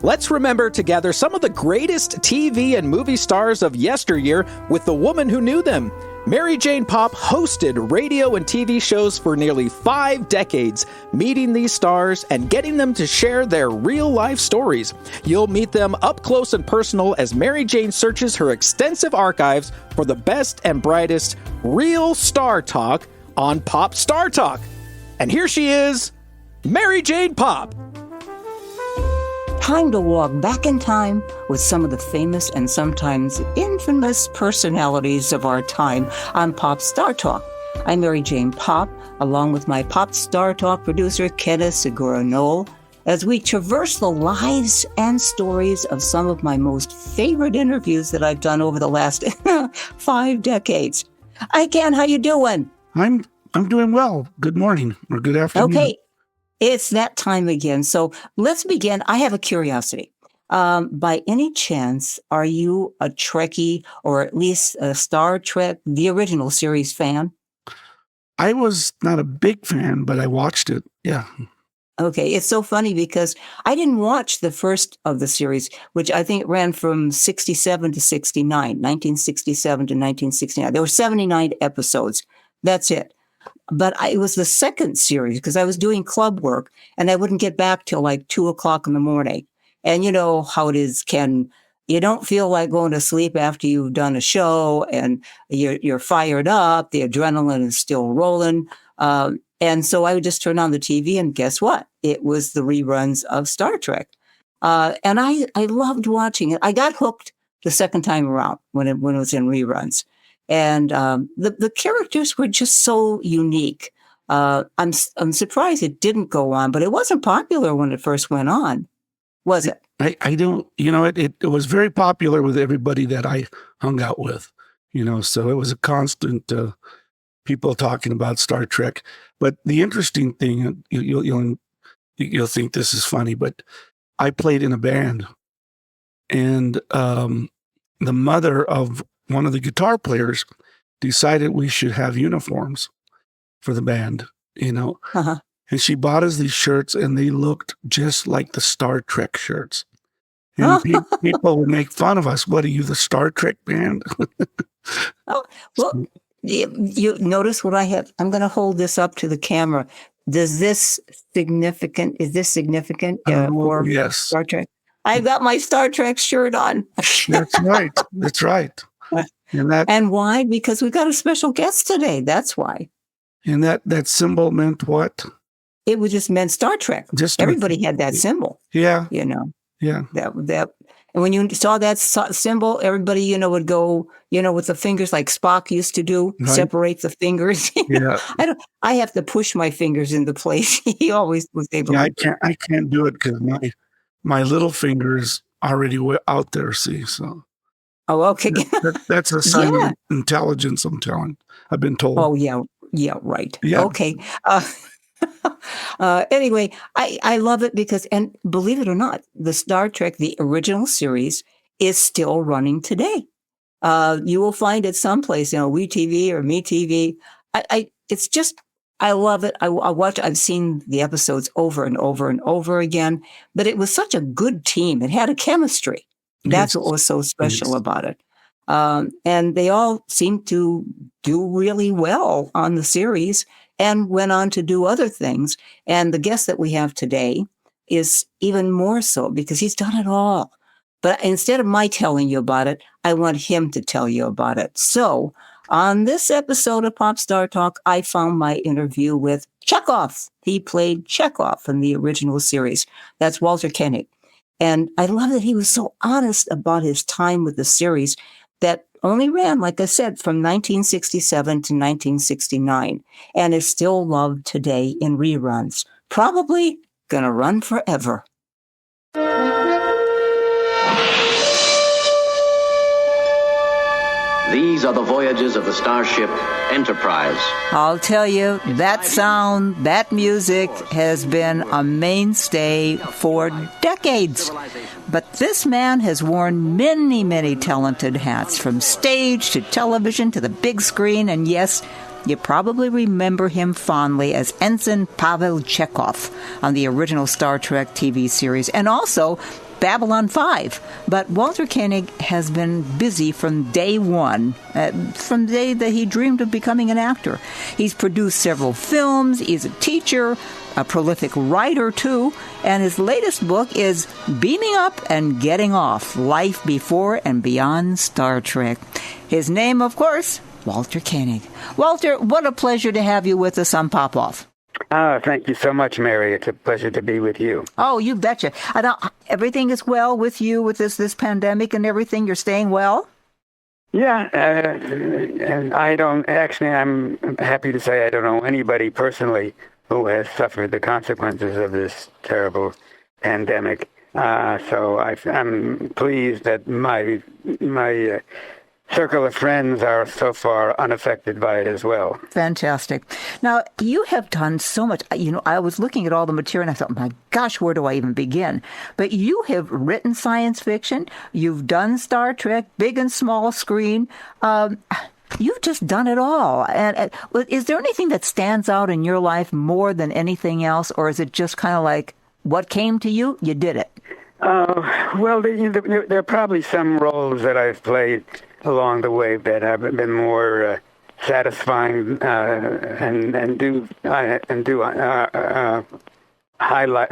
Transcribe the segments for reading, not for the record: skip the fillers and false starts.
Let's remember together some of the greatest TV and movie stars of yesteryear with the woman who knew them. Mary Jane Popp hosted radio and TV shows for nearly 5 decades, meeting these stars and getting them to share their real-life stories. You'll meet them up close and personal as Mary Jane searches her extensive archives for the best and brightest real star talk on Pop Star Talk. And here she is, Mary Jane Popp. Time to walk back in time with some of the famous and sometimes infamous personalities of our time on Pop Star Talk. I'm Mary Jane Popp, along with my Pop Star Talk producer, Kenneth Segura-Knoll, as we traverse the lives and stories of some of my most favorite interviews that I've done over the last 5 decades. Hi, Ken. How you doing? I'm doing well. Good morning or good afternoon. Okay. It's that time again. So let's begin. I have a curiosity. By any chance, are you a Trekkie or at least a Star Trek, the original series fan? I was not a big fan, but I watched it. Yeah. Okay. It's so funny because I didn't watch the first of the series, which I think ran from 67 to 1967 to 1969. There were 79 episodes. That's it. But it was the second series because I was doing club work and I wouldn't get back till like 2:00 in the morning. And you know how it is, Ken. You don't feel like going to sleep after you've done a show and you're fired up. The adrenaline is still rolling. And so I would just turn on the TV and guess what? It was the reruns of Star Trek. And I loved watching it. I got hooked the second time around when it was in reruns. And the characters were just so unique. I'm surprised it didn't go on, but it wasn't popular when it first went on, was it? I don't, it was very popular with everybody that I hung out with, so it was a constant people talking about Star Trek. But the interesting thing, you'll think this is funny, but I played in a band, and the mother of one of the guitar players decided we should have uniforms for the band, Uh-huh. and she bought us these shirts and they looked just like the Star Trek shirts. And people would make fun of us. What are you, the Star Trek band? Oh, well, you notice what I have? I'm going to hold this up to the camera. Is this significant? For yes. Star Trek? I've got my Star Trek shirt on. That's right. That's right. And why? Because we've got a special guest today. That's why. And that symbol meant what? It was just meant Star Trek. Everybody had that symbol. Yeah. Yeah. That. And when you saw that symbol, everybody, would go, with the fingers like Spock used to do, right. Separate the fingers. Yeah. I have to push my fingers into place. He always was able to. I can't do it because my little fingers already out there, see, so. Oh, okay. That's a sign of intelligence, I've been told. Oh, yeah, right. Yeah. Okay. Anyway, I love it because, and believe it or not, the Star Trek, the original series, is still running today. You will find it someplace, WeTV or MeTV. It's just, I love it. I've seen the episodes over and over and over again, but it was such a good team. It had a chemistry. That's what was so special about it. And they all seemed to do really well on the series and went on to do other things. And the guest that we have today is even more so because he's done it all. But instead of my telling you about it, I want him to tell you about it. So on this episode of Pop Star Talk, I found my interview with CHEKOV. He played CHEKOV in the original series. That's Walter Koenig. And I love that he was so honest about his time with the series that only ran, like I said, from 1967 to 1969 and is still loved today in reruns. Probably gonna run forever. These are the voyages of the starship Enterprise. I'll tell you, that sound, that music has been a mainstay for decades. But this man has worn many, many talented hats, from stage to television to the big screen. And yes, you probably remember him fondly as Ensign Pavel CHEKOV on the original Star Trek TV series. And also, Babylon 5. But Walter Koenig has been busy from day one, from the day that he dreamed of becoming an actor. He's produced several films. He's a teacher, a prolific writer, too. And his latest book is Beaming Up and Getting Off, Life Before and Beyond Star Trek. His name, of course, Walter Koenig. Walter, what a pleasure to have you with us on Pop Off. Thank you so much, Mary. It's a pleasure to be with you. Oh, you betcha. Everything is well with you with this pandemic and everything? You're staying well? Yeah, and I'm happy to say I don't know anybody personally who has suffered the consequences of this terrible pandemic. So I'm pleased that my circle of friends are so far unaffected by it as well. Fantastic. Now, you have done so much. I was looking at all the material and I thought, my gosh, where do I even begin? But you have written science fiction. You've done Star Trek, big and small screen. You've just done it all. And is there anything that stands out in your life more than anything else? Or is it just kind of like what came to you, you did it? Well, there are probably some roles that I've played along the way that have been more satisfying and do highlight.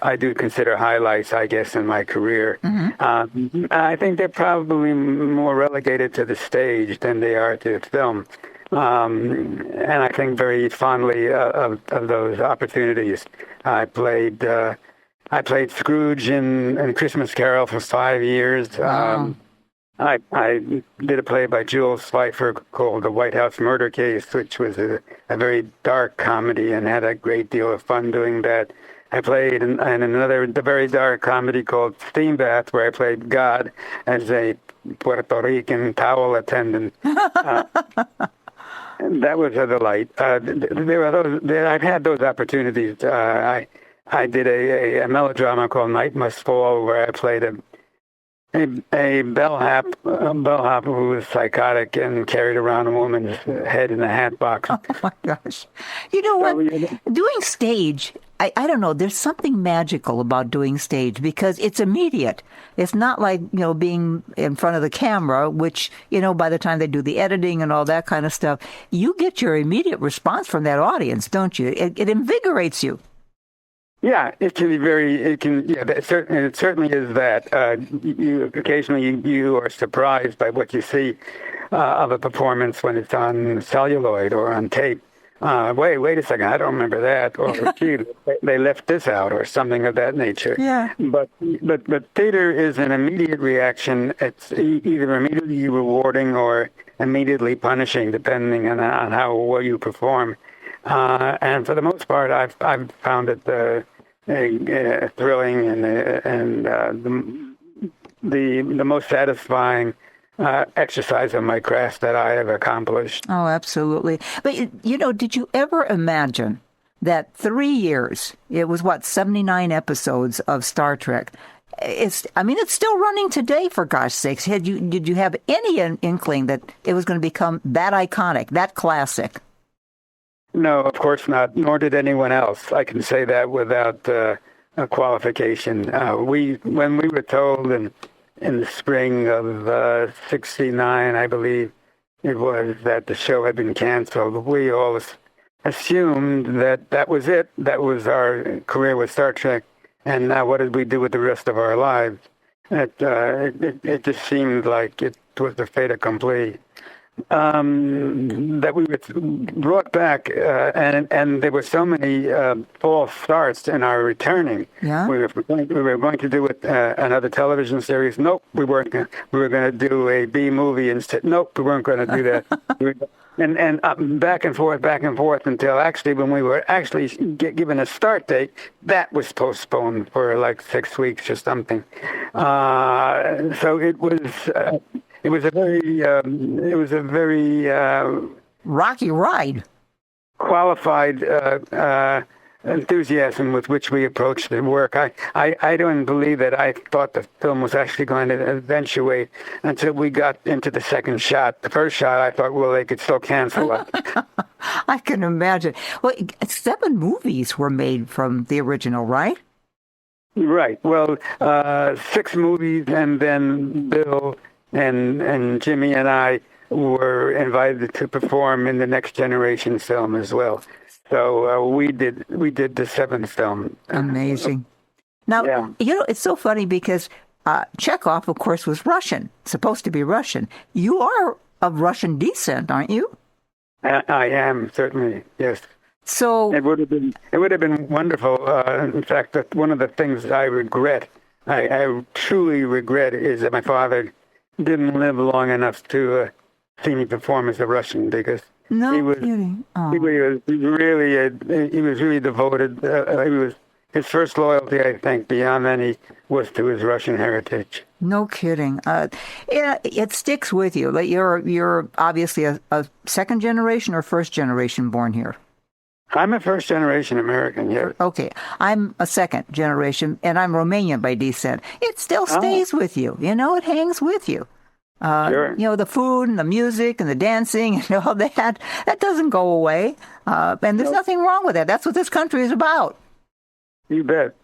I do consider highlights, I guess, in my career. Mm-hmm. I think they're probably more relegated to the stage than they are to film. And I think very fondly of those opportunities. I played Scrooge in Christmas Carol for 5 years. Wow. I did a play by Jules Pfeiffer called The White House Murder Case, which was a very dark comedy and had a great deal of fun doing that. I played in another very dark comedy called Steam Bath, where I played God as a Puerto Rican towel attendant. That was a delight. I've had those opportunities. I did a melodrama called Night Must Fall, where I played a bellhop who was psychotic and carried around a woman's head in a hat box. Oh, my gosh. You know what? Doing stage, I don't know, there's something magical about doing stage because it's immediate. It's not like, being in front of the camera, which, by the time they do the editing and all that kind of stuff, you get your immediate response from that audience, don't you? It invigorates you. Yeah, it certainly is that. Occasionally you are surprised by what you see of a performance when it's on celluloid or on tape. Wait a second, I don't remember that. Or, gee, they left this out or something of that nature. Yeah. But theater is an immediate reaction. It's either immediately rewarding or immediately punishing, depending on how well you perform. And for the most part, I've found it thrilling and the most satisfying exercise of my craft that I have accomplished. Oh, absolutely. But did you ever imagine that 3 years? It was 79 episodes of Star Trek. It's still running today, for gosh sakes. Did you have any inkling that it was going to become that iconic, that classic? No, of course not, nor did anyone else. I can say that without a qualification. When we were told in the spring of '69, I believe it was, that the show had been canceled, we all assumed that was it. That was our career with Star Trek. And now what did we do with the rest of our lives? It just seemed like it was the fait accompli. That we were brought back, and there were so many false starts in our returning. Yeah. We were going to do another television series. Nope, we weren't. We were going to do a B movie instead. Nope, we weren't going to do that. And back and forth until actually when we were actually given a start date, that was postponed for like 6 weeks or something. So it was a very rocky ride. Qualified enthusiasm with which we approached the work. I don't believe that I thought the film was actually going to eventuate until we got into the second shot. The first shot, I thought, well, they could still cancel it. I can imagine. Well, 7 movies were made from the original, right? Right. Well, 6 movies, and then Bill and Jimmy and I were invited to perform in the Next Generation film as well. So we did the 7th film. Amazing. Now, Yeah. It's so funny because Chekhov, of course, was Russian, supposed to be Russian. You are of Russian descent, aren't you? I am, certainly, yes. So It would have been wonderful. In fact, that one of the things I regret, I truly regret, is that my father didn't live long enough to see me perform as a Russian, because no he was kidding. Oh. he was really devoted. His first loyalty, I think, beyond any, was to his Russian heritage. No kidding. Yeah, it sticks with you. Like you're obviously a second generation or first generation born here. I'm a first-generation American, yes. Okay, I'm a second generation, and I'm Romanian by descent. It still stays with you. It hangs with you. Sure. The food and the music and the dancing and all that doesn't go away. And there's nothing wrong with that. That's what this country is about. You bet.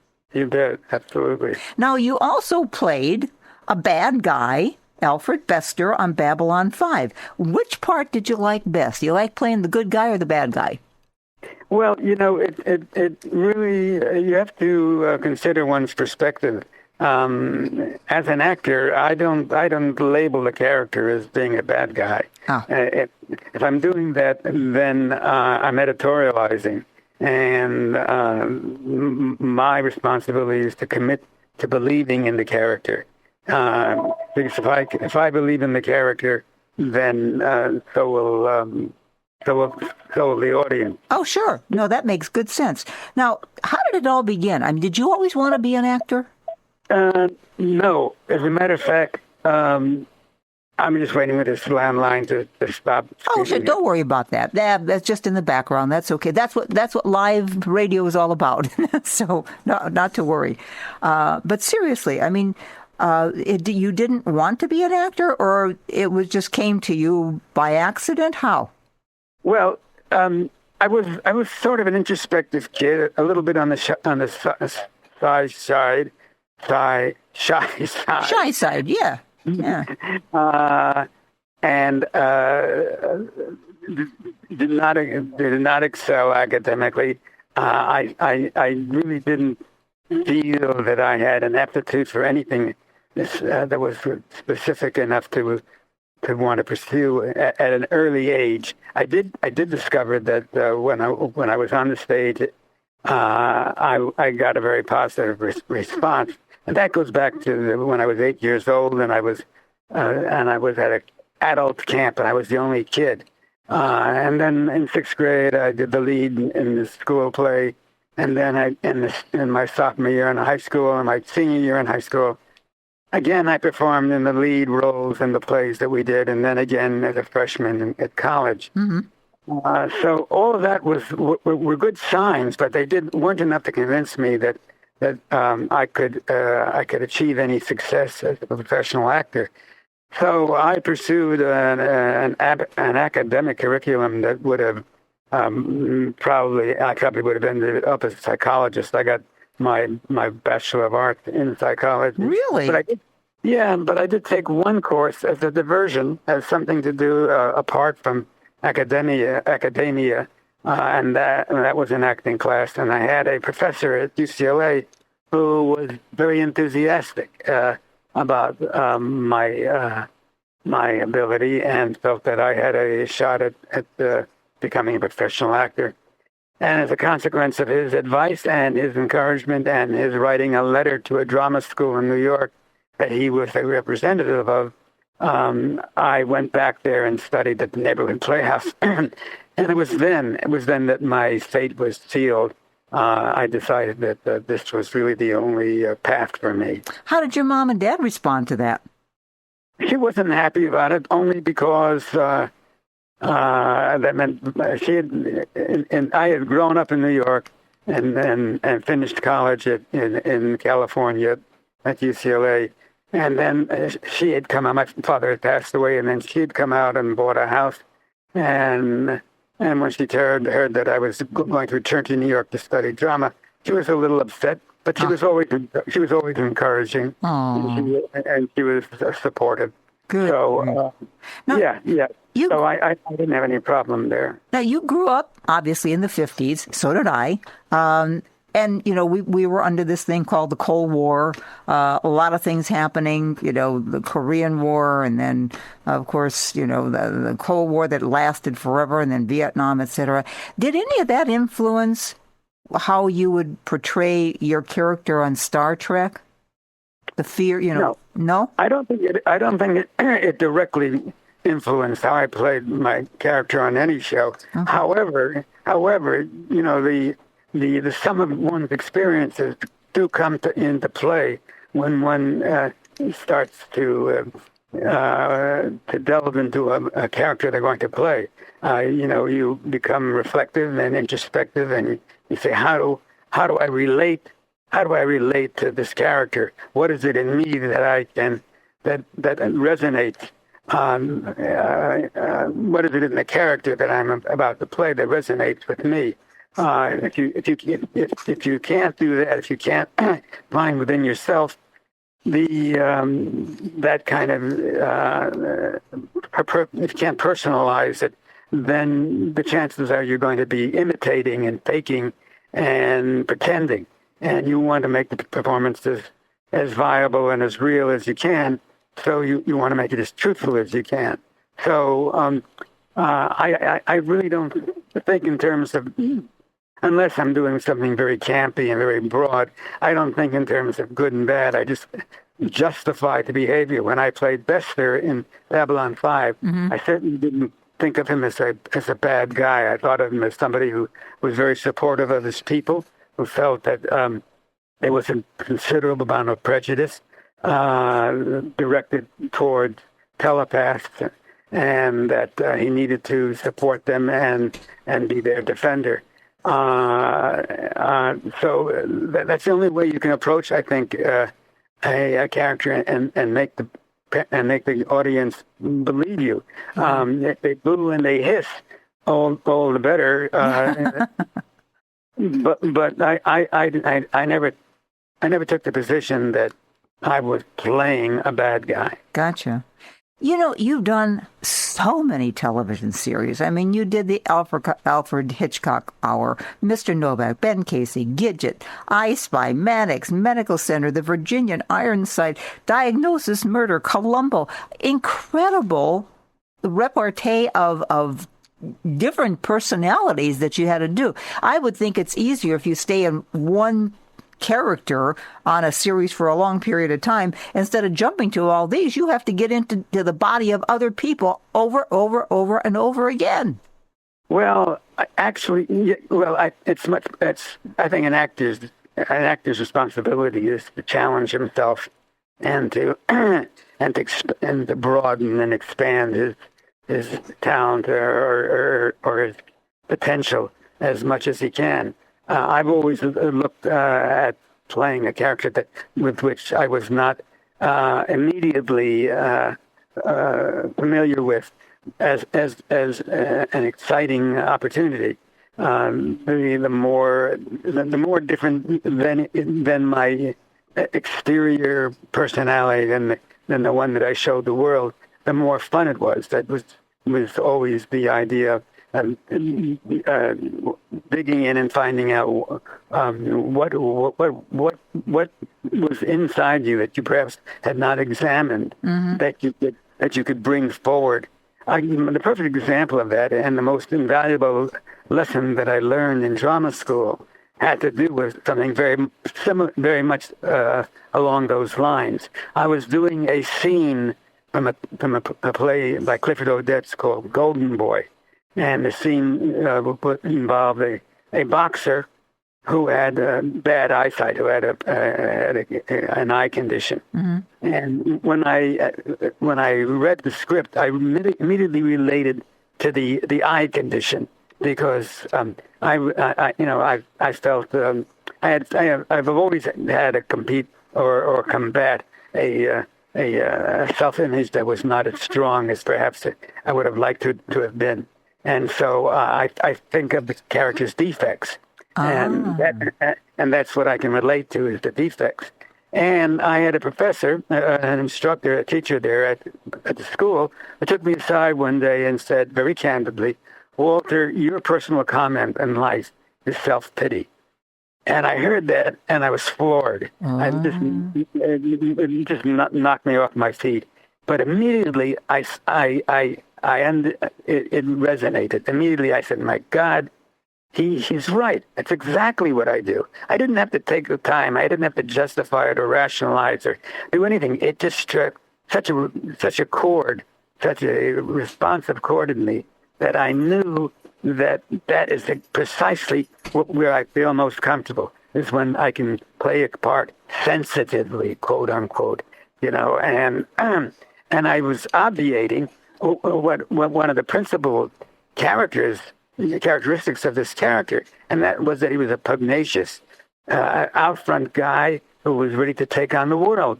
Absolutely. Now, you also played a bad guy, Alfred Bester, on Babylon 5. Which part did you like best? You like playing the good guy or the bad guy? Well, it really, you have to consider one's perspective. As an actor, I don't label the character as being a bad guy. Oh. If I'm doing that, then I'm editorializing, and my responsibility is to commit to believing in the character. Because if I believe in the character, then so will the audience. Oh, sure. No, that makes good sense. Now, how did it all begin? I mean, did you always want to be an actor? No. As a matter of fact, I'm just waiting for this landline to stop. Oh, sure. Don't worry about that. That's just in the background. That's okay. That's what live radio is all about. So, not to worry. But seriously, I mean, you didn't want to be an actor, or it was just came to you by accident? How? Well, I was sort of an introspective kid, a little bit on the shy side. Shy side, yeah. And did not excel academically. I really didn't feel that I had an aptitude for anything that was specific enough to want to pursue at an early age. I did discover that when I was on the stage, I got a very positive response, and that goes back to when I was 8 years old, and I was at an adult camp, and I was the only kid. And then in 6th grade, I did the lead in the school play, and then in my sophomore year in high school and my senior year in high school, again, I performed in the lead roles in the plays that we did, and then again as a freshman at college. Mm-hmm. So all of that were good signs, but they weren't enough to convince me that I could achieve any success as a professional actor. So I pursued an academic curriculum that would have I probably would have ended up as a psychologist. I got my Bachelor of Arts in psychology. Really? But I did take one course as a diversion, as something to do apart from academia, and that was an acting class. And I had a professor at UCLA who was very enthusiastic about my ability and felt that I had a shot at becoming a professional actor. And as a consequence of his advice and his encouragement and his writing a letter to a drama school in New York that he was a representative of, I went back there and studied at the neighborhood playhouse. And it was then that my fate was sealed. I decided that this was really the only path for me. How did your mom and dad respond to that? She wasn't happy about it, only because that meant I had grown up in New York and finished college in California at UCLA. And then she had come out, my father had passed away, and then she had come out and bought a house. And when she heard that I was going to return to New York to study drama, she was a little upset, But she was always encouraging, and she was supportive. Good. So, Now, yeah. you- So I didn't have any problem there. Now, you grew up, obviously, in the 50s. So did I. And, we were under this thing called the Cold War. A lot of things happening, the Korean War, and then, of course, the Cold War that lasted forever, and then Vietnam, et cetera. Did any of that influence how you would portray your character on Star Trek? The fear, No? I don't think it directly influenced how I played my character on any show. Okay. However, the sum of one's experiences do come into play when one starts to delve into a character they're going to play. You become reflective and introspective, and you say, how do I relate? How do I relate to this character? What is it in me that I can that resonates? What is it in the character that I'm about to play that resonates with me? If you can't do that, if you can't find within yourself that kind of if you can't personalize it, then the chances are you're going to be imitating and faking and pretending. And you want to make the performances as viable and as real as you can, so you want to make it as truthful as you can. So I really don't think in terms of, unless I'm doing something very campy and very broad, I don't think in terms of good and bad. I just justify the behavior. When I played Bester in Babylon 5, I certainly didn't think of him as a bad guy. I thought of him as somebody who was very supportive of his people, who felt that there was a considerable amount of prejudice directed toward telepaths, and that he needed to support them and be their defender. So that's the only way you can approach, I think, a character and make the audience believe you. If they boo and they hiss, all the better. But I never took the position that I was playing a bad guy. Gotcha. You've done so many television series. I mean, you did the Alfred Hitchcock Hour, Mr. Novak, Ben Casey, Gidget, I Spy, Maddox, Medical Center, The Virginian, Ironside, Diagnosis Murder, Columbo. Incredible repartee of different personalities that you had to do. I would think it's easier if you stay in one character on a series for a long period of time. Instead of jumping to all these, you have to get into the body of other people over and over again. Well, actually, I think an actor's responsibility is to challenge himself and to broaden and expand his talent or his potential as much as he can. I've always looked at playing a character with which I was not immediately familiar with as an exciting opportunity. The more different than my exterior personality than the one that I showed the world, the more fun it was. That was always the idea of digging in and finding out what was inside you that you perhaps had not examined, that you could bring forward. The perfect example of that, and the most invaluable lesson that I learned in drama school, had to do with something very similar, very much along those lines. I was doing a scene from a play by Clifford Odets called Golden Boy. And the scene involved a boxer who had bad eyesight, who had an eye condition. And when I read the script, I immediately related to the eye condition, because I felt I've always had to compete or combat a self-image that was not as strong as perhaps I would have liked to have been. And so I think of the character's defects. And that's what I can relate to is the defects. And I had a professor, an instructor, a teacher there at the school, who took me aside one day and said very candidly, "Walter, your personal comment in life is self-pity." And I heard that, and I was floored. It just knocked me off my feet. But immediately, it resonated. Immediately, I said, "My God, he's right. That's exactly what I do." I didn't have to take the time. I didn't have to justify it or rationalize or do anything. It just struck such a chord, such a responsive chord in me that I knew that is precisely where I feel most comfortable, is when I can play a part sensitively, quote unquote, and I was obviating what one of the principal characteristics of this character, and that was that he was a pugnacious, out front guy who was ready to take on the world.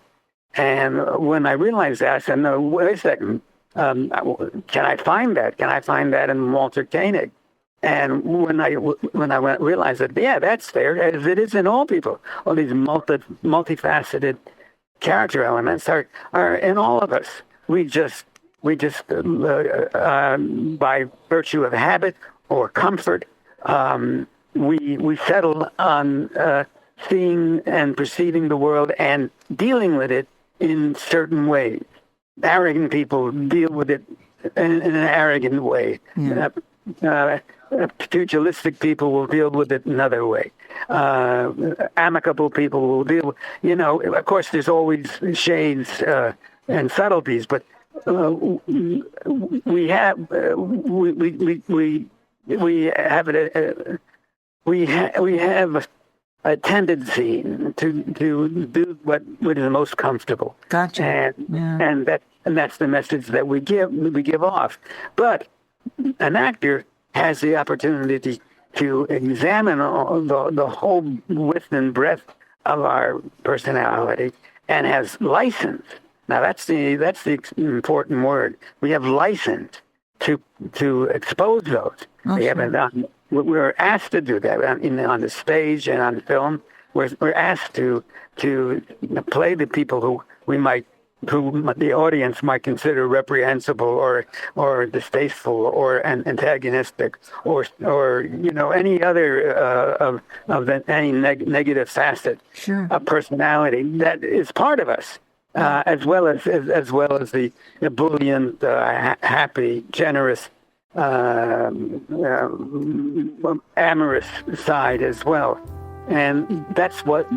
And when I realized that, I said, "No, wait a second. Can I find that? Can I find that in Walter Koenig?" And when I realized that, yeah, that's there, as it is in all people. All these multifaceted character elements are in all of us. We just by virtue of habit or comfort, we settle on seeing and perceiving the world and dealing with it in certain ways. Arrogant people deal with it in an arrogant way. Yeah. Pugilistic people will deal with it another way. Amicable people will deal with, of course, there's always shades and subtleties, but we have a tendency to do what is most comfortable. Gotcha. And that's the message that we give off. But an actor has the opportunity to examine the whole width and breadth of our personality and has license. Now that's the important word. We have license to expose those. We haven't done. We're asked to do that on the stage and on film. We're asked to play the people who the audience might consider reprehensible or distasteful or antagonistic or any other any negative facet of personality that is part of us, as well as the ebullient, happy, generous, amorous side as well. And that's what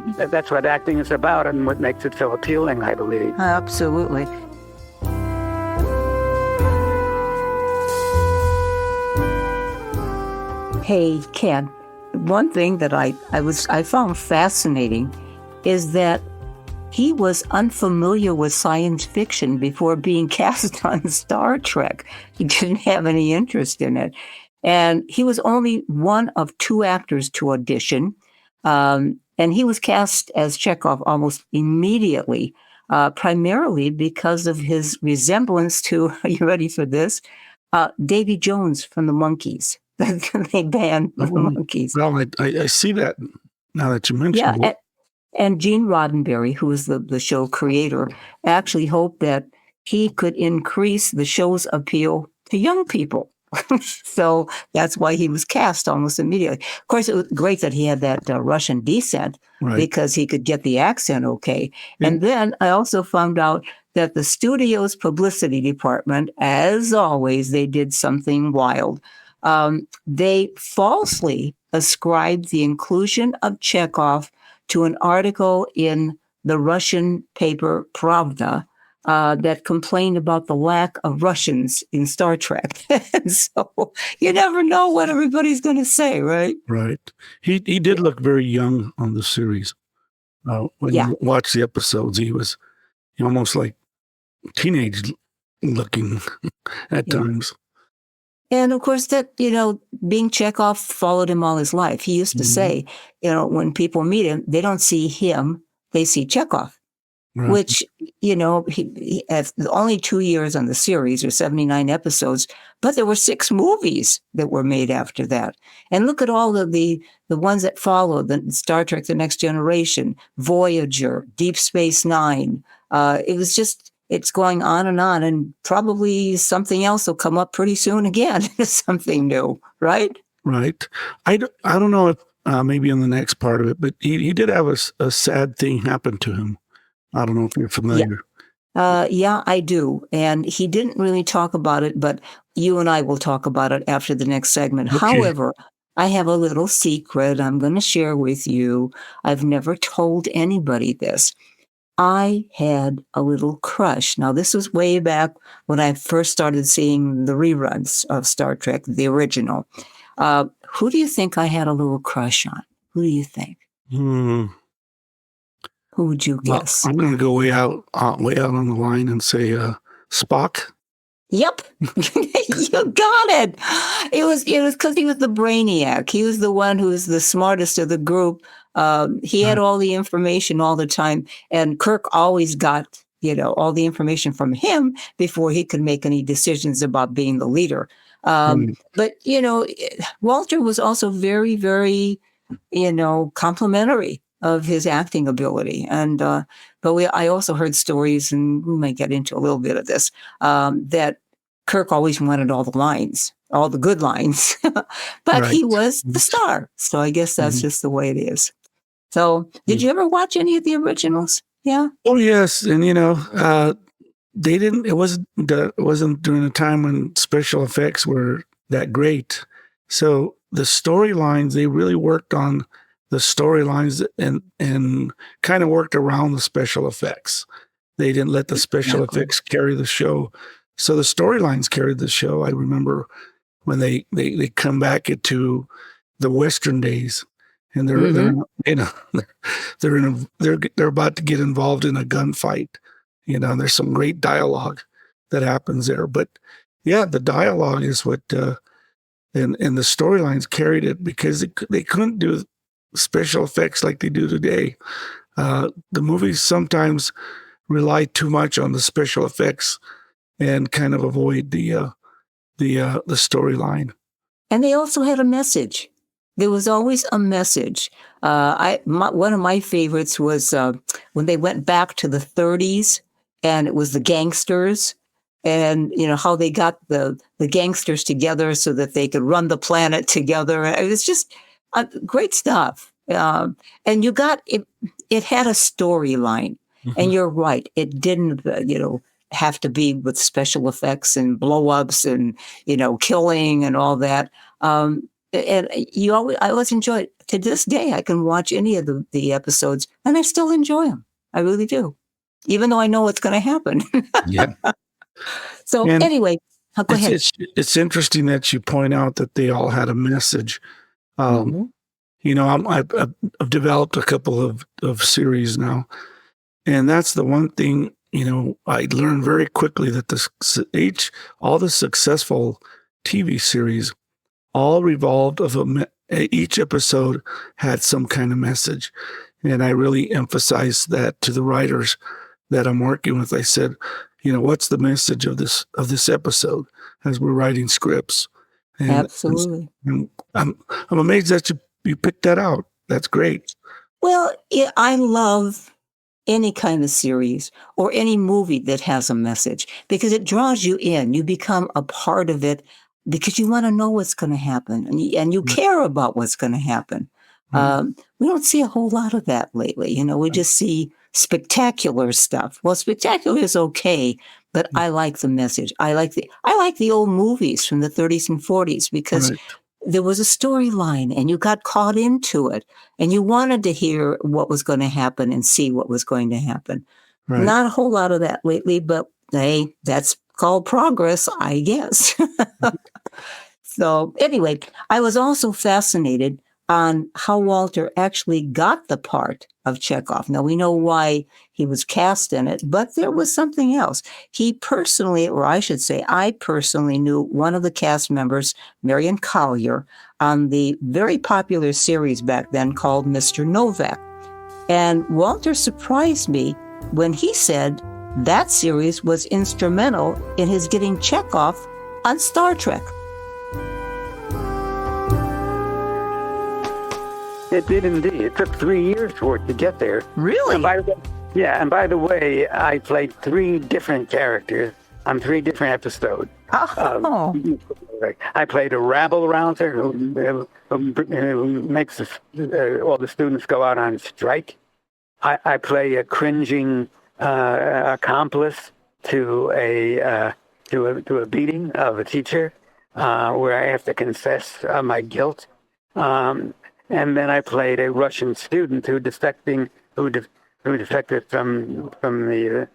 acting is about and what makes it so appealing, I believe. Absolutely. Hey, Ken, one thing that I found fascinating is that he was unfamiliar with science fiction before being cast on Star Trek. He didn't have any interest in it. And he was only one of 2 actors to audition. And he was cast as Chekhov almost immediately, primarily because of his resemblance to, are you ready for this? Davy Jones from the Monkees, the band of the Monkees. Well, I see that now that you mentioned it. And Gene Roddenberry, who is the show creator, actually hoped that he could increase the show's appeal to young people. So that's why he was cast almost immediately. Of course, it was great that he had that Russian descent, right, because he could get the accent okay. Yeah. And then I also found out that the studio's publicity department, as always, they did something wild. They falsely ascribed the inclusion of Chekhov to an article in the Russian paper Pravda that complained about the lack of Russians in Star Trek. And so you never know what everybody's going to say, right? Right. He did look very young on the series. When you watch the episodes, he was almost like teenage looking at times. And of course, that, being Chekhov followed him all his life. He used to say, when people meet him, they don't see him, they see Chekhov. Right. which, he has only 2 years on the series, or 79 episodes, but there were 6 movies that were made after that. And look at all of the ones that followed, the Star Trek, The Next Generation, Voyager, Deep Space Nine. It's going on, and probably something else will come up pretty soon again, something new, right? Right. I don't know if maybe in the next part of it, but he did have a sad thing happen to him. I don't know if you're familiar. Yeah, I do. And he didn't really talk about it, but you and I will talk about it after the next segment. Okay. However, I have a little secret I'm going to share with you. I've never told anybody this. I had a little crush. Now, this was way back when I first started seeing the reruns of Star Trek, the original. Who do you think I had a little crush on? Who do you think? Who would you guess? I'm going to go way out on the line and say Spock. Yep, you got it. It was because he was the brainiac. He was the one who was the smartest of the group. He had all the information all the time, and Kirk always got all the information from him before he could make any decisions about being the leader. But Walter was also very, very, complimentary of his acting ability. And but I also heard stories, and we might get into a little bit of this, that Kirk always wanted all the lines, all the good lines, but he was the star. So I guess that's just the way it is. So did you ever watch any of the originals? Yeah. Oh yes, and they didn't. It wasn't during a time when special effects were that great. So the storylines, they really worked on the storylines and kind of worked around the special effects. They didn't let the special effects carry the show. So the storylines carried the show. I remember when they come back into the Western days, and they're about to get involved in a gunfight. There's some great dialogue that happens there. But yeah, the dialogue is what and the storylines carried it, because they couldn't do special effects like they do today. The movies sometimes rely too much on the special effects and kind of avoid the storyline. And they also had a message. There was always a message. One of my favorites was when they went back to the 30s, and it was the gangsters, and how they got the gangsters together so that they could run the planet together. It was just great stuff. And you got it. It had a storyline, and you're right. It didn't, have to be with special effects and blow-ups and killing and all that. And I always enjoy it. To this day, I can watch any of the episodes, and I still enjoy them. I really do, even though I know what's going to happen. Yeah. So anyway, go ahead. It's interesting that you point out that they all had a message. I've developed a couple of series now, and that's the one thing. I learned very quickly that all the successful TV series all revolved each episode had some kind of message. And I really emphasized that to the writers that I'm working with. I said, what's the message of this episode as we're writing scripts? And absolutely. And I'm amazed that you picked that out. That's great. Well, I love any kind of series or any movie that has a message, because it draws you in. You become a part of it because you want to know what's going to happen, and you care about what's going to happen. We don't see a whole lot of that lately. We just see spectacular stuff. Well, spectacular is okay, but I like the message. I like the old movies from the 30s and 40s, because there was a storyline and you got caught into it and you wanted to hear what was going to happen and see what was going to happen. Right. Not a whole lot of that lately, but hey, that's called progress, I guess. So anyway, I was also fascinated on how Walter actually got the part of CHEKOV. Now, we know why he was cast in it, but there was something else. He personally, or I should say, I personally knew one of the cast members, Marion Collier, on the very popular series back then called Mr. Novak. And Walter surprised me when he said that series was instrumental in his getting CHEKOV on Star Trek. It did indeed. It took 3 years for it to get there. Really? And by the way, I played 3 different characters on 3 different episodes. Oh. I played a rabble-rouser who makes all the students go out on strike. I play a cringing accomplice to a beating of a teacher, where I have to confess my guilt. And then I played a Russian student who defected from the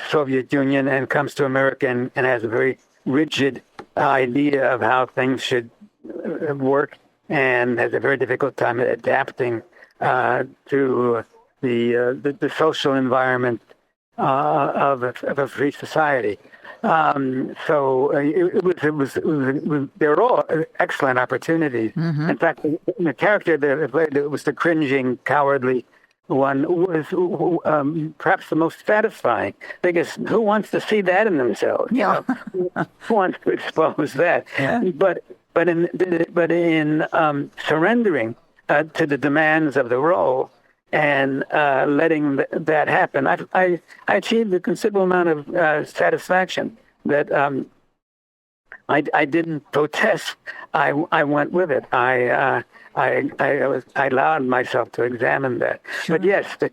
Soviet Union and comes to America and has a very rigid idea of how things should work, and has a very difficult time adapting to the social environment of a free society. So they were all excellent opportunities. Mm-hmm. In fact, the character that I played, it was the cringing, cowardly one, was perhaps the most satisfying, because who wants to see that in themselves? Yeah. Who wants to expose that? Yeah. But in surrendering to the demands of the role and letting that happen, I achieved a considerable amount of satisfaction. That I didn't protest. I went with it. I allowed myself to examine that. Sure. But yes, the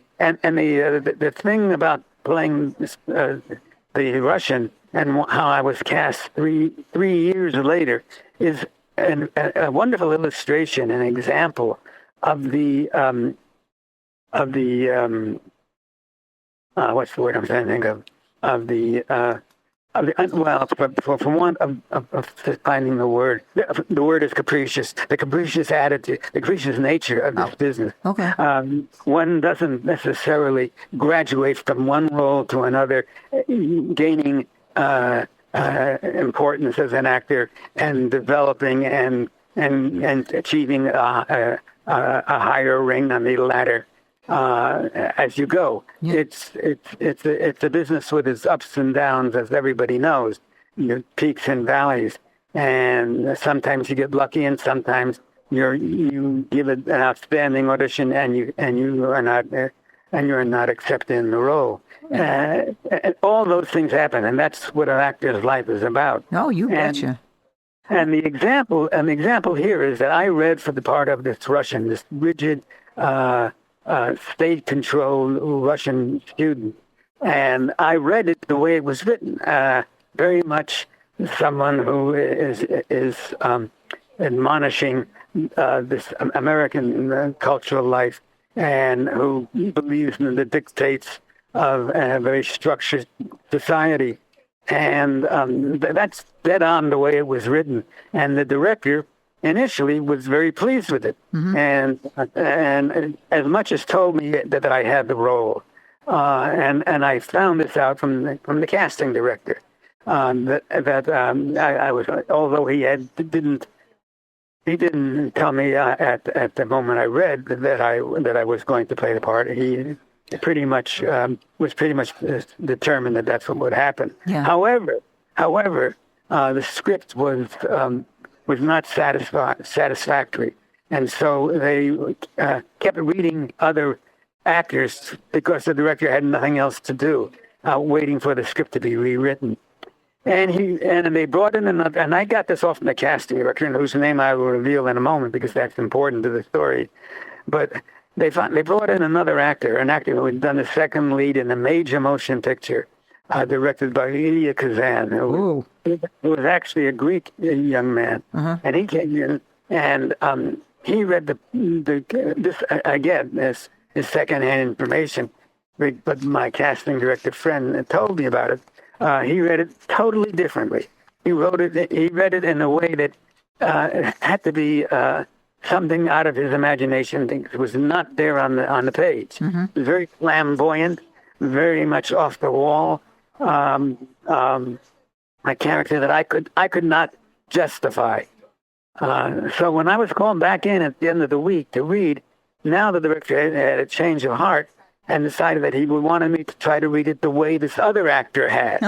thing about playing the Russian and how I was cast three years later is a wonderful illustration, an example of the what's the word I'm trying to think of the finding the word. The word is capricious. The capricious attitude, the capricious nature of this business. Okay. One doesn't necessarily graduate from one role to another, gaining importance as an actor and developing and achieving a higher ring on the ladder. As you go, yeah. It's a business with its ups and downs, as everybody knows, peaks and valleys, and sometimes you get lucky, and sometimes you give an outstanding audition, and you are not accepted in the role. And all those things happen, and that's what an actor's life is about. Oh, you betcha. And the example here is that I read for the part of this Russian, this rigid. State-controlled Russian student, and I read it the way it was written. Very much someone who is admonishing this American cultural life, and who believes in the dictates of a very structured society, and that's dead on the way it was written. And the director initially was very pleased with it, mm-hmm. and as much as told me that I had the role, and I found this out from the casting director, that I was, although he didn't tell me at the moment I read that I was going to play the part. He pretty much was determined that that's what would happen. Yeah. However, the script was not satisfactory. And so they kept reading other actors because the director had nothing else to do, waiting for the script to be rewritten. And they brought in another, and I got this off from the casting director, whose name I will reveal in a moment because that's important to the story. But they brought in another actor, an actor who had done the second lead in a major motion picture, directed by Ilya Kazan, who was actually a Greek young man. Uh-huh. And he came in, and he read this secondhand information, but my casting director friend told me about it. He read it totally differently. He read it in a way that it had to be something out of his imagination. It was not there on the page. Mm-hmm. It was very flamboyant, very much off the wall. A character that I could not justify. So when I was called back in at the end of the week to read, now the director had a change of heart, and decided that he wanted me to try to read it the way this other actor had.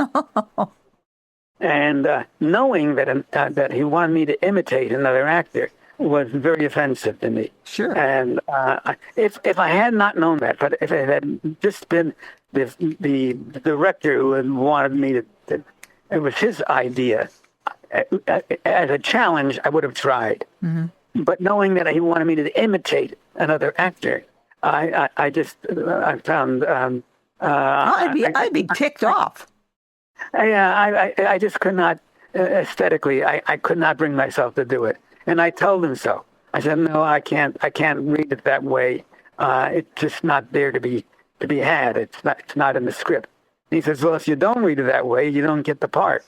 And knowing that he wanted me to imitate another actor was very offensive to me. Sure. And if I had not known that, but if it had just been the director who had wanted me to it was his idea. As a challenge, I would have tried. Mm-hmm. But knowing that he wanted me to imitate another actor, I found I'd be ticked off. I just could not aesthetically. I could not bring myself to do it, and I told him so. I said, no, I can't read it that way. It's just not there to be had. It's not in the script. And he says, well, if you don't read it that way, you don't get the part.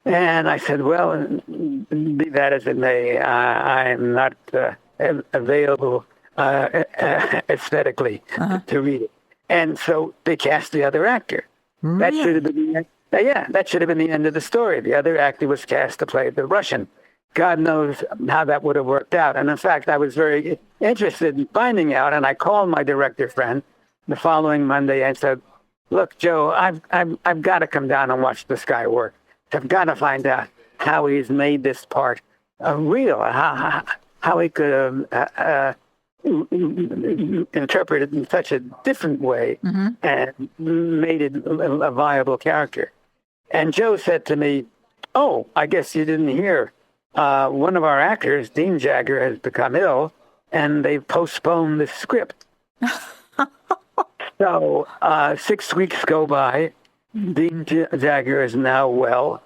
And I said, well, be that as it may, I am not available aesthetically to read it. And so they cast the other actor. Really? That should have been that should have been the end of the story. The other actor was cast to play the Russian. God knows how that would have worked out. And in fact, I was very interested in finding out. And I called my director friend the following Monday and said, look, Joe, I've got to come down and watch this guy work. I've got to find out how he's made this part real, how he could interpret it in such a different way and made it a viable character. And Joe said to me, oh, I guess you didn't hear. One of our actors, Dean Jagger, has become ill, and they've postponed the script. So 6 weeks go by. Dean Jagger is now well.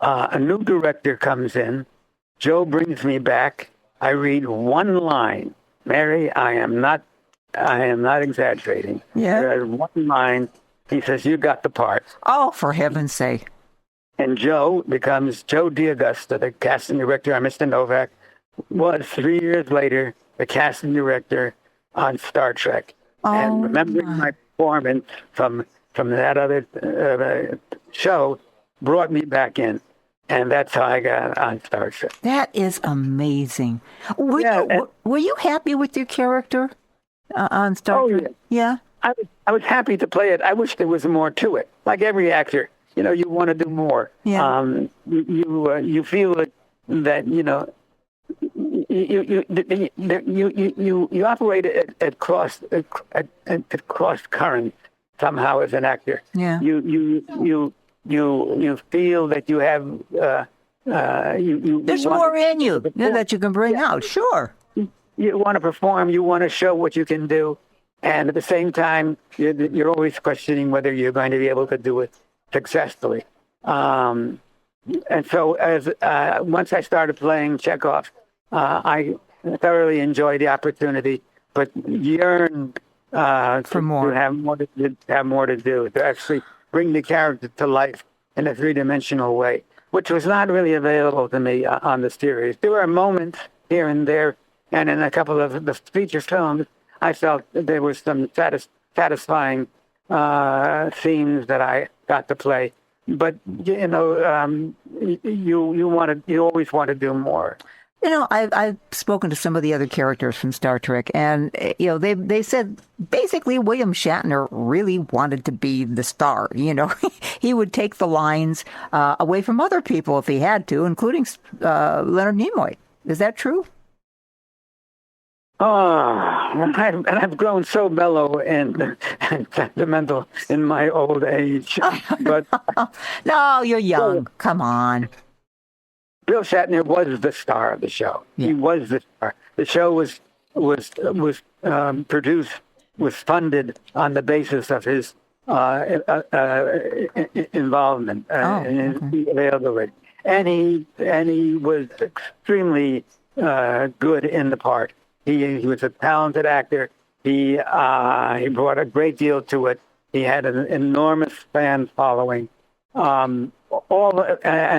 A new director comes in. Joe brings me back. I read one line. Mary, I am not exaggerating. Yeah. There's one line. He says, you got the part. Oh, for heaven's sake. And Joe becomes Joe D'Augusta, the casting director on Mr. Novak, was 3 years later the casting director on Star Trek. Oh, and remembering my performance from that other show brought me back in. And that's how I got on Star Trek. That is amazing. Were you happy with your character on Star Trek? Yeah. I was happy to play it. I wish there was more to it. Like every actor, you want to do more. Yeah. You feel that you operate at cross current somehow as an actor. Yeah. You feel that you have there's more in you that you can bring out. Sure. You want to perform. You want to show what you can do, and at the same time, you're always questioning whether you're going to be able to do it successfully. And so, as once I started playing Chekhov, I thoroughly enjoyed the opportunity, but yearned for more. To have more to do, to actually bring the character to life in a three-dimensional way, which was not really available to me on the series. There were moments here and there, and in a couple of the feature films, I felt that there were some satisfying scenes that I got to play. But you always want to do more. I've spoken to some of the other characters from Star Trek, and they said basically William Shatner really wanted to be the star. He would take the lines away from other people if he had to, including Leonard Nimoy. Is that true? I've grown so mellow and sentimental in my old age. But no, you're young. Come on. Bill Shatner was the star of the show. Yeah. He was the star. The show was produced, was funded on the basis of his involvement and his availability. And he was extremely good in the part. He was a talented actor. He brought a great deal to it. He had an enormous fan following. And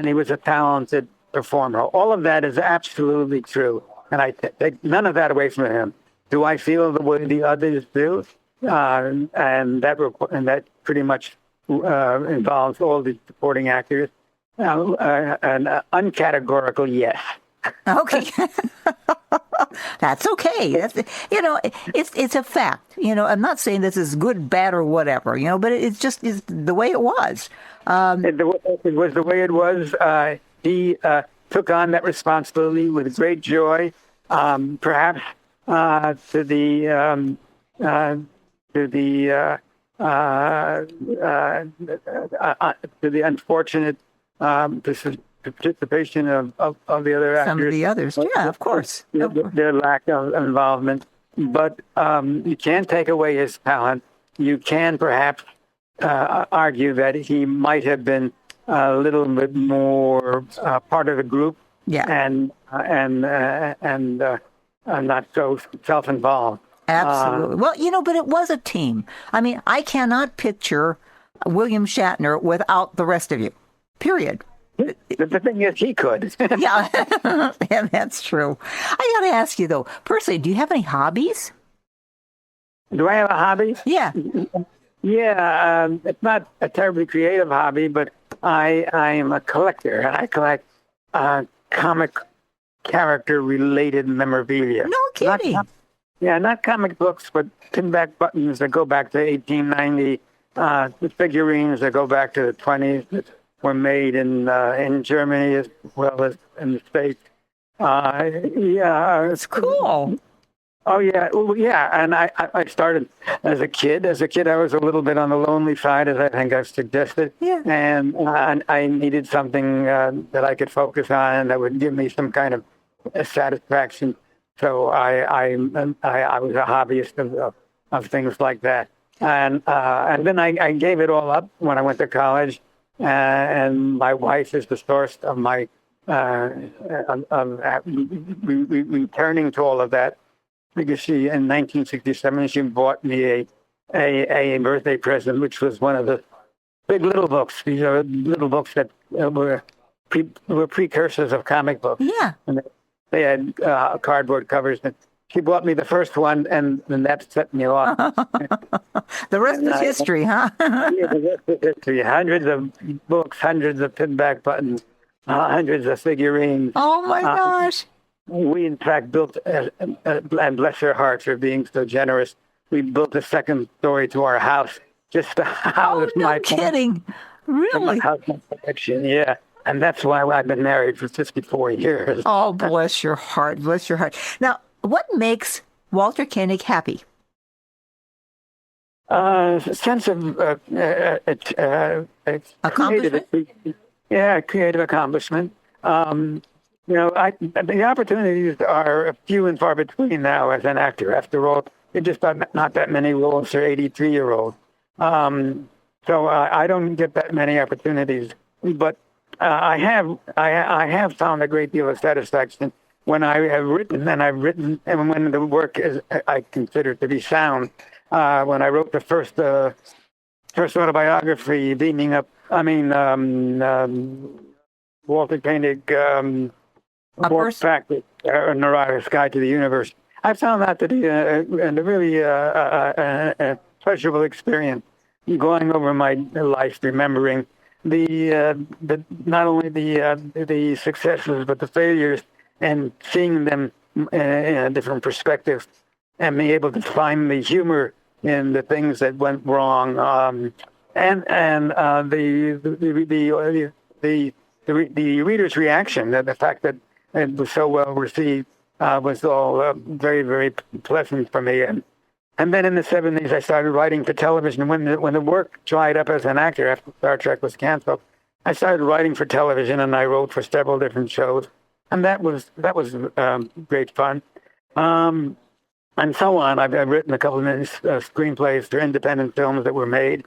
he was a talented performer. All of that is absolutely true, and I take none of that away from him. Do I feel the way the others do? And that pretty much involves all the supporting actors. An uncategorical yes. Okay. That's okay. It's a fact. I'm not saying this is good, bad, or whatever. But it's just is the way it was. It was the way it was. He took on that responsibility with great joy, perhaps to the unfortunate participation of the other actors. Some of the others, yeah, of course. Their lack of involvement. But you can't take away his talent. You can perhaps argue that he might have been a little bit more part of the group, and not so self-involved. Absolutely. Well, but it was a team. I mean, I cannot picture William Shatner without the rest of you. Period. The thing is, he could. Yeah, that's true. I got to ask you, though, personally, do you have any hobbies? Do I have a hobby? Yeah. Yeah, it's not a terribly creative hobby, but I am a collector, and I collect comic character-related memorabilia. No kidding. Not comic books, but pinback buttons that go back to 1890, the figurines that go back to the 20s that were made in Germany as well as in the States. It's cool. Oh, yeah. Well, yeah. And I started as a kid. As a kid, I was a little bit on the lonely side, as I think I've suggested. Yeah. And I needed something that I could focus on that would give me some kind of satisfaction. So I was a hobbyist of things like that. And then I gave it all up when I went to college. And my wife is the source of my returning to all of that. Because she, in 1967, she bought me a birthday present, which was one of the big little books. These are little books that were precursors of comic books. Yeah. And they had cardboard covers. And she bought me the first one, and that set me off. The rest is history, huh? Yeah, the rest is history. Hundreds of books, hundreds of pinback buttons, hundreds of figurines. Oh, my gosh. We, in fact, built, and bless their hearts for being so generous, we built a second story to our house just to house my kidding. Really? House my collection, yeah. And that's why I've been married for 54 years. Oh, bless your heart. Bless your heart. Now, what makes Walter Koenig happy? A sense of accomplishment? Creative accomplishment. The opportunities are few and far between now as an actor. After all, there just not that many roles for 83-year-olds. So I don't get that many opportunities. But I have found a great deal of satisfaction when I have written, and when the work is I consider to be sound. When I wrote the first autobiography, Walter Koenig. Walk back Neurotic Sky to the Universe. I found that to be a really pleasurable experience. Going over my life, remembering not only the successes but the failures, and seeing them in a different perspective, and being able to find the humor in the things that went wrong, and the reader's reaction, the fact that it was so well received, was all very, very pleasant for me. And then in the 70s, I started writing for television. When the work dried up as an actor after Star Trek was canceled, I started writing for television, and I wrote for several different shows, and that was great fun. And so on. I've written a couple of screenplays for independent films that were made.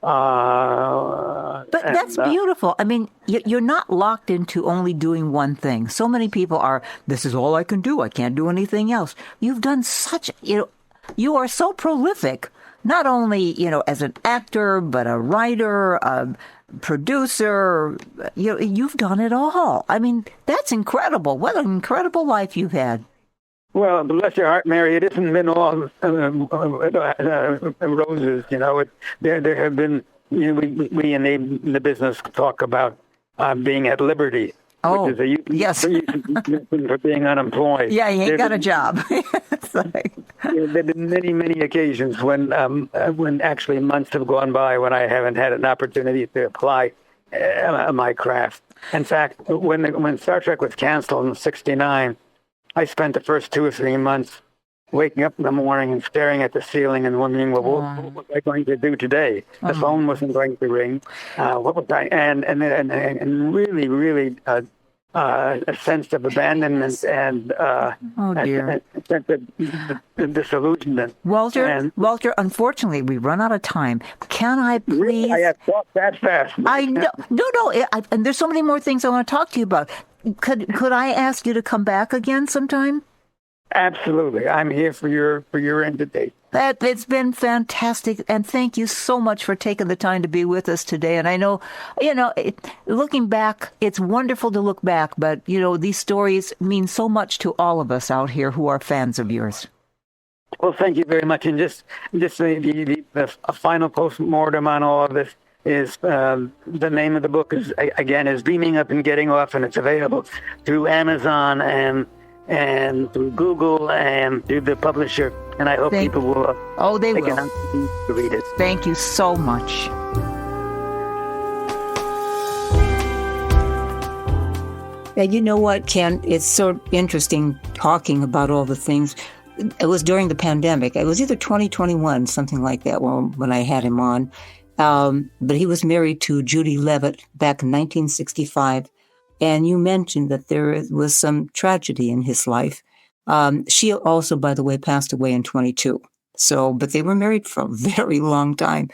But that's beautiful. I mean, you're not locked into only doing one thing. So many people are, this is all I can do. I can't do anything else. You've done you are so prolific, not only, as an actor, but a writer, a producer. You've done it all. I mean, that's incredible. What an incredible life you've had. Well, bless your heart, Mary, it hasn't been all roses, There have been, we in the business talk about being at liberty. Oh, which is a yes. euphemism for being unemployed. Yeah, he ain't got a job. It's like- There have been many, many occasions when actually months have gone by when I haven't had an opportunity to apply my craft. In fact, when Star Trek was canceled in '69, I spent the first 2 or 3 months waking up in the morning and staring at the ceiling and wondering, well, what was I going to do today? The phone wasn't going to ring. What was I? And really, a sense of abandonment and a sense of disillusionment. Walter, unfortunately, we run out of time. Can I please? Really? I have talked that fast. I know. No. And there's so many more things I want to talk to you about. Could I ask you to come back again sometime? Absolutely. I'm here for your entertainment. It's been fantastic, and thank you so much for taking the time to be with us today. And I know, looking back, it's wonderful to look back, but, these stories mean so much to all of us out here who are fans of yours. Well, thank you very much. And just a final post-mortem on all of this is the name of the book is Beaming Up and Getting Off, and it's available through Amazon and through Google and through the publisher. And I hope people will they take will. an opportunity to read it. Thank you so much. Yeah, you know what, Ken? It's so interesting talking about all the things. It was during the pandemic. It was either 2021, something like that, when I had him on. But he was married to Judy Leavitt back in 1965. And you mentioned that there was some tragedy in his life. She also, by the way, passed away in 22. But they were married for a very long time.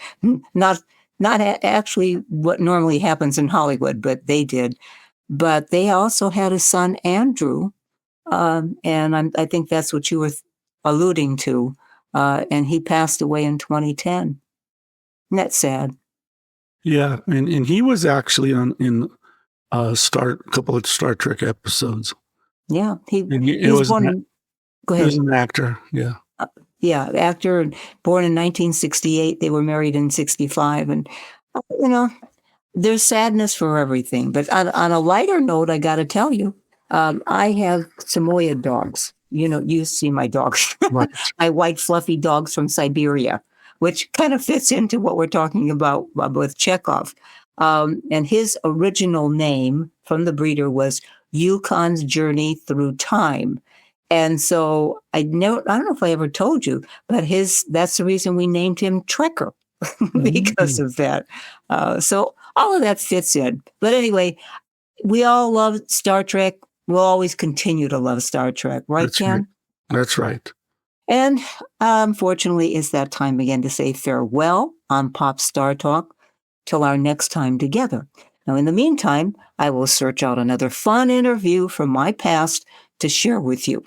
Not actually what normally happens in Hollywood, but they did. But they also had a son, Andrew, and I think that's what you were alluding to. And he passed away in 2010. Isn't that sad? Yeah, and he was actually in a couple of Star Trek episodes. Yeah, Go ahead. He was an actor. Yeah. Actor, born in 1968. They were married in 65, and there's sadness for everything. But on a lighter note, I got to tell you, I have Samoyed dogs. You see my dogs, Right. my white fluffy dogs from Siberia, which kind of fits into what we're talking about with Chekhov. And his original name from the breeder was Yukon's Journey Through Time. And so I don't know if I ever told you, but that's the reason we named him Trekker because of that. So all of that fits in. But anyway, we all love Star Trek. We'll always continue to love Star Trek, right, Ken? That's right. And unfortunately, it's that time again to say farewell on Pop Star Talk till our next time together. Now, in the meantime, I will search out another fun interview from my past to share with you.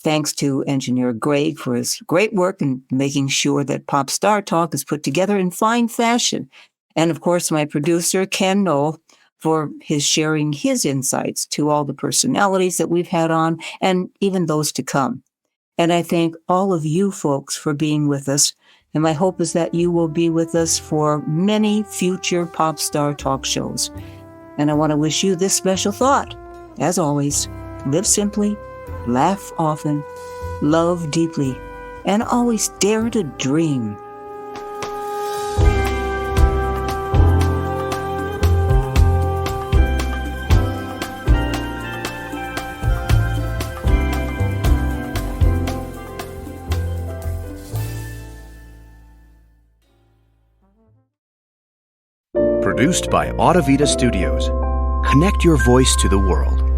Thanks to engineer Greg for his great work in making sure that Pop Star Talk is put together in fine fashion. And of course, my producer, Ken Knoll, for his sharing his insights to all the personalities that we've had on and even those to come. And I thank all of you folks for being with us. And my hope is that you will be with us for many future Pop Star Talk shows. And I want to wish you this special thought. As always, live simply, laugh often, love deeply, and always dare to dream. Produced by Audivita Studios. Connect your voice to the world.